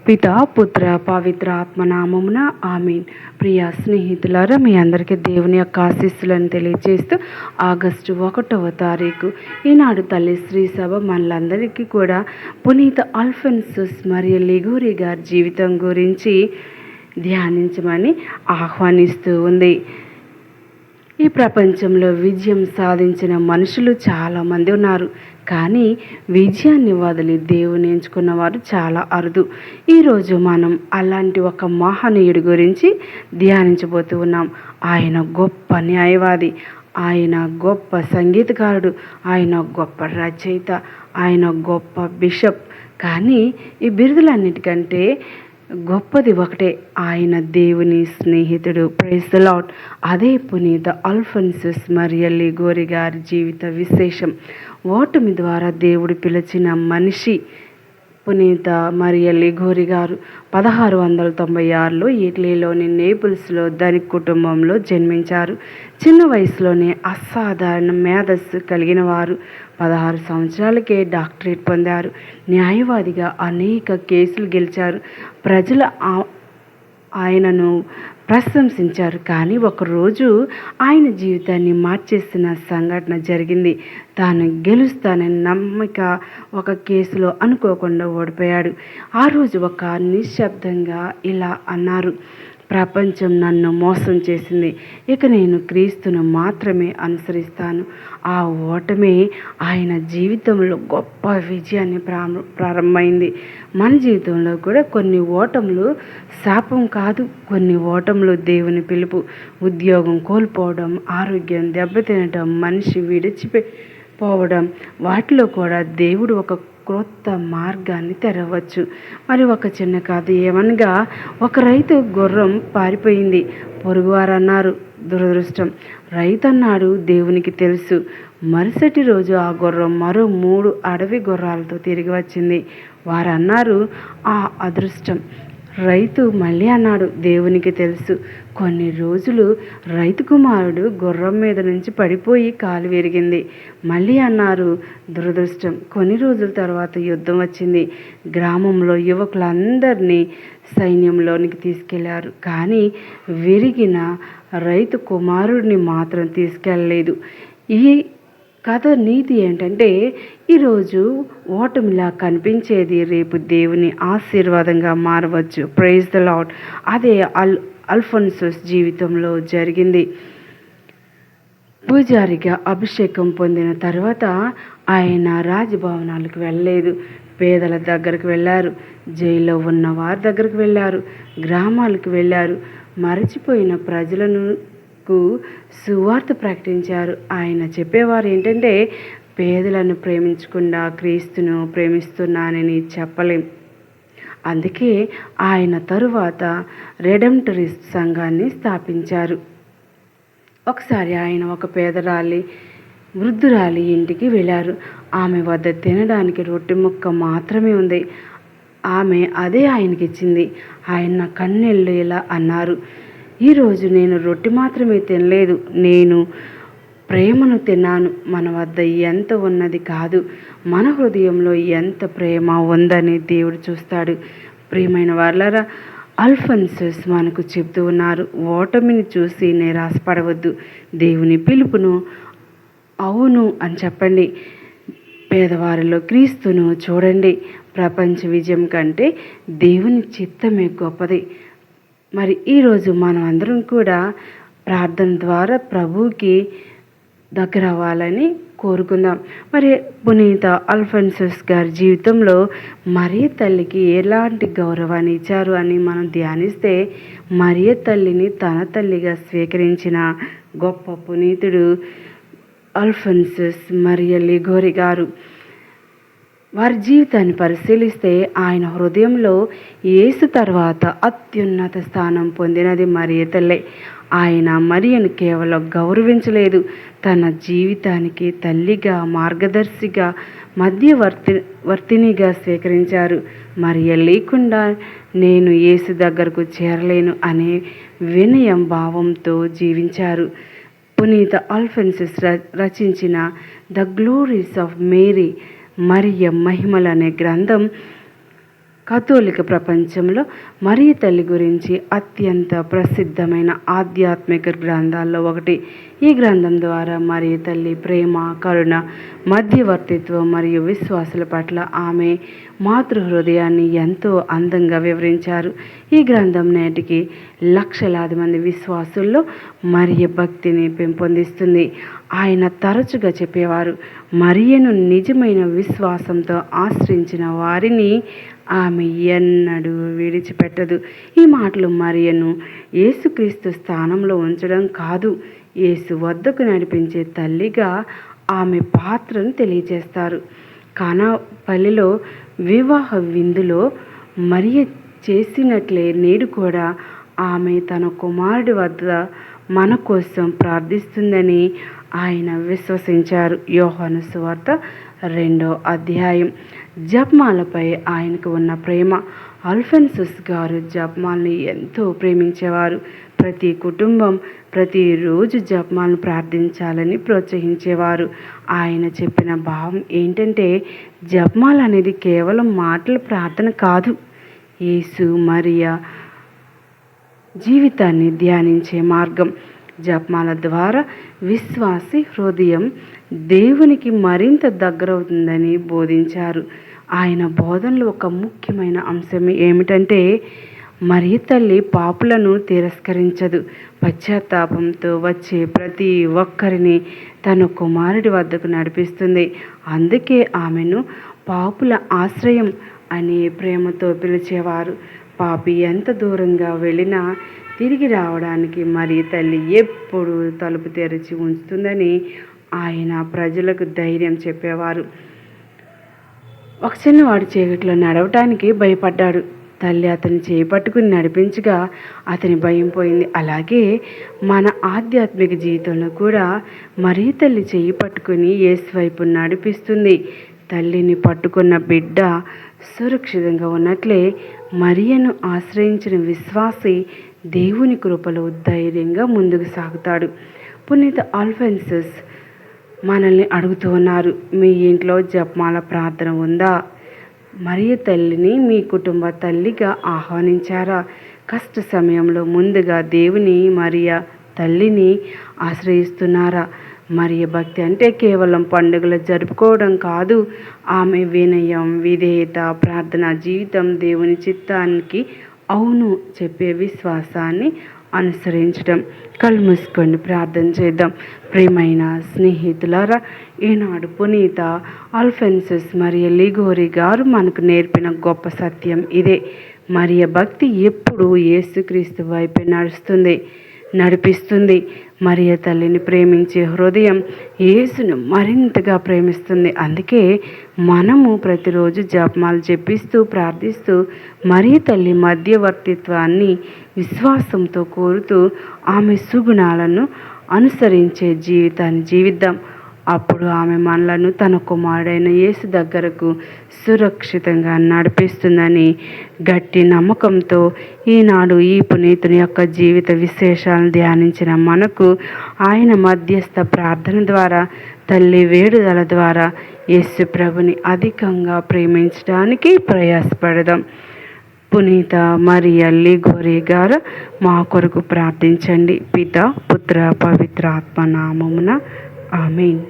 పితా పుత్ర పవిత్ర ఆత్మనామమున ఆమీన్. ప్రియ స్నేహితులారా, మీ అందరికీ దేవుని యొక్క ఆశీస్సులను తెలియజేస్తూ ఆగస్టు 1వ తారీఖు ఈనాడు తల్లి శ్రీ సభ మనలందరికీ కూడా పునీత అల్ఫోన్సస్ మరియు లిగోరి గారి జీవితం గురించి ధ్యానించమని ఆహ్వానిస్తూ ఉంది. ఈ ప్రపంచంలో విజయం సాధించిన మనుషులు చాలామంది ఉన్నారు, కానీ విజయాన్ని వదిలి దేవుని ఎంచుకున్న వారు చాలా అరుదు. ఈరోజు మనం అలాంటి ఒక మహనీయుడి గురించి ధ్యానించబోతూ ఉన్నాం. ఆయన గొప్ప న్యాయవాది, ఆయన గొప్ప సంగీతకారుడు, ఆయన గొప్ప రచయిత, ఆయన గొప్ప బిషప్. కానీ ఈ బిరుదులన్నిటికంటే గొప్పది ఒకటే, ఆయన దేవుని స్నేహితుడు. Praise the Lord. అదే పునీత అల్ఫోన్సస్ మరియు లిగోరి గారి జీవిత విశేషం. ఓటమి ద్వారా దేవుడు పిలిచిన మనిషి పునీత మరియా లిగోరి గారు 1696లో ఇటలీలోని నేపుల్స్లో ధనిక కుటుంబంలో జన్మించారు. చిన్న వయసులోనే అసాధారణ మేధస్సు కలిగిన వారు. 16 సంవత్సరాలకే డాక్టరేట్ పొందారు. న్యాయవాదిగా అనేక కేసులు గెలిచారు. ప్రజలు ఆయనను ప్రశంసించారు. కానీ ఒకరోజు ఆయన జీవితాన్ని మార్చేసిన సంఘటన జరిగింది. తాను గెలుస్తానని నమ్మిక ఒక కేసులో అనుకోకుండా ఓడిపోయాడు. ఆ రోజు ఒక నిశ్శబ్దంగా ఇలా అన్నారు: ప్రపంచం నన్ను మోసం చేసింది, ఇక నేను క్రీస్తును మాత్రమే అనుసరిస్తాను. ఆ ఓటమే ఆయన జీవితంలో గొప్ప విజయాన్ని ప్రారంభమైంది. మన జీవితంలో కూడా కొన్ని ఓటములు శాపం కాదు, కొన్ని ఓటములు దేవుని పిలుపు. ఉద్యోగం కోల్పోవడం, ఆరోగ్యం దెబ్బతినటం, మనిషి విడిచిపోవడం, వాటిలో కూడా దేవుడు ఒక క్రొత్త మార్గాన్ని తెరవచ్చు. మరి ఒక చిన్న కథ ఏమనగా, ఒక రైతు గుర్రం పారిపోయింది. పొరుగువారు అన్నారు, దురదృష్టం. రైతు అన్నాడు, దేవునికి తెలుసు. మరుసటి రోజు ఆ గుర్రం మరో 3 అడవి గుర్రాలతో తిరిగి వచ్చింది. వారు అన్నారు, ఆ అదృష్టం. రైతు మళ్ళీ అన్నాడు, దేవునికి తెలుసు. కొన్ని రోజులు రైతు కుమారుడు గుర్రం మీద నుంచి పడిపోయి కాలు విరిగింది. మళ్ళీ అన్నారు, దురదృష్టం. కొన్ని రోజుల తర్వాత యుద్ధం వచ్చింది. గ్రామంలో యువకులందరినీ సైన్యంలోనికి తీసుకెళ్లారు, కానీ విరిగిన రైతు కుమారుడిని మాత్రం తీసుకెళ్ళలేదు. ఈ కథ నీతి ఏంటంటే, ఈరోజు ఓటమిలా కనిపించేది రేపు దేవుని ఆశీర్వాదంగా మారవచ్చు. Praise the Lord. అదే అల్ఫోన్సస్ జీవితంలో జరిగింది. పూజారిగా అభిషేకం పొందిన తర్వాత ఆయన రాజభవనాలకు వెళ్ళలేదు. పేదల దగ్గరకు వెళ్ళారు, జైల్లో ఉన్న వారి దగ్గరకు వెళ్ళారు, గ్రామాలకు వెళ్ళారు. మరచిపోయిన ప్రజలను సువార్త ప్రకటించారు. ఆయన చెప్పేవారు ఏంటంటే, పేదలను ప్రేమించకుండా క్రీస్తును ప్రేమిస్తున్నానని చెప్పలేం. అందుకే ఆయన తరువాత రెడెంప్టరిస్ట్ సంఘాన్ని స్థాపించారు. ఒకసారి ఆయన ఒక వృద్ధురాలి ఇంటికి వెళ్ళారు. ఆమె వద్ద తినడానికి రొట్టె ముక్క మాత్రమే ఉంది. ఆమె అదే ఆయనకి ఇచ్చింది. ఆయన కన్నెళ్ళు ఇలా అన్నారు, ఈరోజు నేను రొట్టె మాత్రమే తినలేదు, నేను ప్రేమను తిన్నాను. మన వద్ద ఎంత ఉన్నది కాదు, మన హృదయంలో ఎంత ప్రేమ ఉందని దేవుడు చూస్తాడు. ప్రియమైన వాళ్ళారా, అల్ఫోన్సస్ మనకు చెబుతూ ఉన్నారు, ఓటమిని చూసి నిరాశపడవద్దు. దేవుని పిలుపును అవును అని చెప్పండి. పేదవారిలో క్రీస్తును చూడండి. ప్రపంచ విజయం కంటే దేవుని చిత్తమే గొప్పది. మరి ఈరోజు మనం అందరం కూడా ప్రార్థన ద్వారా ప్రభువుకి దగ్గర అవ్వాలని కోరుకుందాం. మరి పునీత అల్ఫోన్సస్ గారి జీవితంలో మరియ తల్లికి ఎలాంటి గౌరవాన్ని ఇచ్చారు అని మనం ధ్యానిస్తే, మరియ తల్లిని తన తల్లిగా స్వీకరించిన గొప్ప పునీతుడు అల్ఫోన్సస్ మరియా లిగోరి గారు. వారి జీవితాన్ని పరిశీలిస్తే ఆయన హృదయంలో యేసు తర్వాత అత్యున్నత స్థానం పొందినది మరియ తల్లే. ఆయన మరియను కేవలం గౌరవించలేదు, తన జీవితానికి తల్లిగా, మార్గదర్శిగా, మధ్యవర్తినిగా స్వీకరించారు. మరియ లేకుండా నేను యేసు దగ్గరకు చేరలేను అనే వినయం భావంతో జీవించారు. పునీత అల్ఫోన్సస్ రచించిన ద గ్లోరీస్ ఆఫ్ మేరీ, మరియ మహిమలు అనే గ్రంథం కథోలిక ప్రపంచంలో మరియ తల్లి గురించి అత్యంత ప్రసిద్ధమైన ఆధ్యాత్మిక గ్రంథాల్లో ఒకటి. ఈ గ్రంథం ద్వారా మరియ తల్లి ప్రేమ, కరుణ, మధ్యవర్తిత్వం మరియు విశ్వాసుల పట్ల ఆమె మాతృహృదయాన్ని ఎంతో అందంగా వివరించారు. ఈ గ్రంథం నేటికి లక్షలాది మంది విశ్వాసుల్లో మరియ భక్తిని పెంపొందిస్తుంది. ఆయన తరచుగా చెప్పేవారు, మరియను నిజమైన విశ్వాసంతో ఆశ్రయించిన వారిని ఆమె ఎన్నడూ విడిచిపెట్టదు. ఈ మాటలు మరియను యేసుక్రీస్తు స్థానంలో ఉంచడం కాదు, యేసు వద్దకు నడిపించే తల్లిగా ఆమె పాత్రను తెలియజేస్తారు. కానాపల్లిలో వివాహ విందులో మరియ చేసినట్లే నేడు కూడా ఆమె తన కుమారుడి వద్ద మన కోసం ప్రార్థిస్తుందని ఆయన విశ్వసించారు. యోహాను సువార్త 2వ అధ్యాయం. జపమాలపై ఆయనకు ఉన్న ప్రేమ. అల్ఫోన్సస్ గారు జపమాలని ఎంతో ప్రేమించేవారు. ప్రతి కుటుంబం ప్రతిరోజు జపమాలను ప్రార్థించాలని ప్రోత్సహించేవారు. ఆయన చెప్పిన భావం ఏంటంటే, జపమాల అనేది కేవలం మాటల ప్రార్థన కాదు, యేసు మరియ జీవితాన్ని ధ్యానించే మార్గం. జపమాల ద్వారా విశ్వాసి హృదయం దేవునికి మరింత దగ్గరవుతుందని బోధించారు. ఆయన బోధనలో ఒక ముఖ్యమైన అంశం ఏమిటంటే, మరియ తల్లి పాపులను తిరస్కరించదు. పశ్చాత్తాపంతో వచ్చే ప్రతి ఒక్కరిని తన కుమారుడి వద్దకు నడిపిస్తుంది. అందుకే ఆమెను పాపుల ఆశ్రయం అనే ప్రేమతో పిలిచేవారు. పాపి ఎంత దూరంగా వెళ్ళినా తిరిగి రావడానికి మరియ తల్లి ఎప్పుడూ తలుపు తెరిచి ఉంచుతుందని ఆయన ప్రజలకు ధైర్యం చెప్పేవారు. ఒక చిన్నవాడు చీకట్లో నడవటానికి భయపడ్డాడు. తల్లి అతని చేపట్టుకుని నడిపించగా అతని భయం పోయింది. అలాగే మన ఆధ్యాత్మిక జీవితంలో కూడా మరియ తల్లి చేయి పట్టుకుని యేసు వైపు నడిపిస్తుంది. తల్లిని పట్టుకున్న బిడ్డ సురక్షితంగా ఉన్నట్లే మరియను ఆశ్రయించిన విశ్వాసి దేవుని కృపలో ధైర్యంగా ముందుకు సాగుతాడు. పునీత అల్ఫోన్సస్ మనల్ని అడుగుతూ ఉన్నారు, మీ ఇంట్లో జపమాల ప్రార్థన ఉందా? మరియ తల్లిని మీ కుటుంబ తల్లిగా ఆహ్వానించారా? కష్ట సమయంలో ముందుగా దేవుని మరియ తల్లిని ఆశ్రయిస్తున్నారా? మరియ భక్తి అంటే కేవలం పండుగలు జరుపుకోవడం కాదు, ఆమె వినయం, విధేయత, ప్రార్థనా జీవితం, దేవుని చిత్తానికి అవును చెప్పే విశ్వాసాన్ని అనుసరించడం. కళ్ళు మూసుకొని ప్రార్థన చేద్దాం. ప్రియమైన స్నేహితులారా, ఈనాడు పునీత అల్ఫోన్సస్ మరియ లిగోరి గారు మనకు నేర్పిన గొప్ప సత్యం ఇదే. మరియ భక్తి ఎప్పుడూ యేసుక్రీస్తు వైపే నడిపిస్తుంది. మరియ తల్లిని ప్రేమించే హృదయం యేసును మరింతగా ప్రేమిస్తుంది. అందుకే మనము ప్రతిరోజు జపమాలు జపిస్తూ ప్రార్థిస్తూ మరియ తల్లి మధ్యవర్తిత్వాన్ని విశ్వాసంతో కోరుతూ ఆమె సుగుణాలను అనుసరించే జీవితాన్ని జీవిద్దాం. అప్పుడు ఆమె మనలను తన కుమారుడైన యేసు దగ్గరకు సురక్షితంగా నడిపిస్తుందని గట్టి నమ్మకంతో ఈనాడు ఈ పునీతుని యొక్క జీవిత విశేషాలను ధ్యానించిన మనకు ఆయన మధ్యస్థ ప్రార్థన ద్వారా, తల్లి వేడుదల ద్వారా యేసు ప్రభుని అధికంగా ప్రేమించడానికి ప్రయాసపడదాం. పునీత మరియ లిగోరి గారు మా కొరకు ప్రార్థించండి. పిత, పుత్ర, పవిత్ర ఆత్మ నామమున ఆమేన్.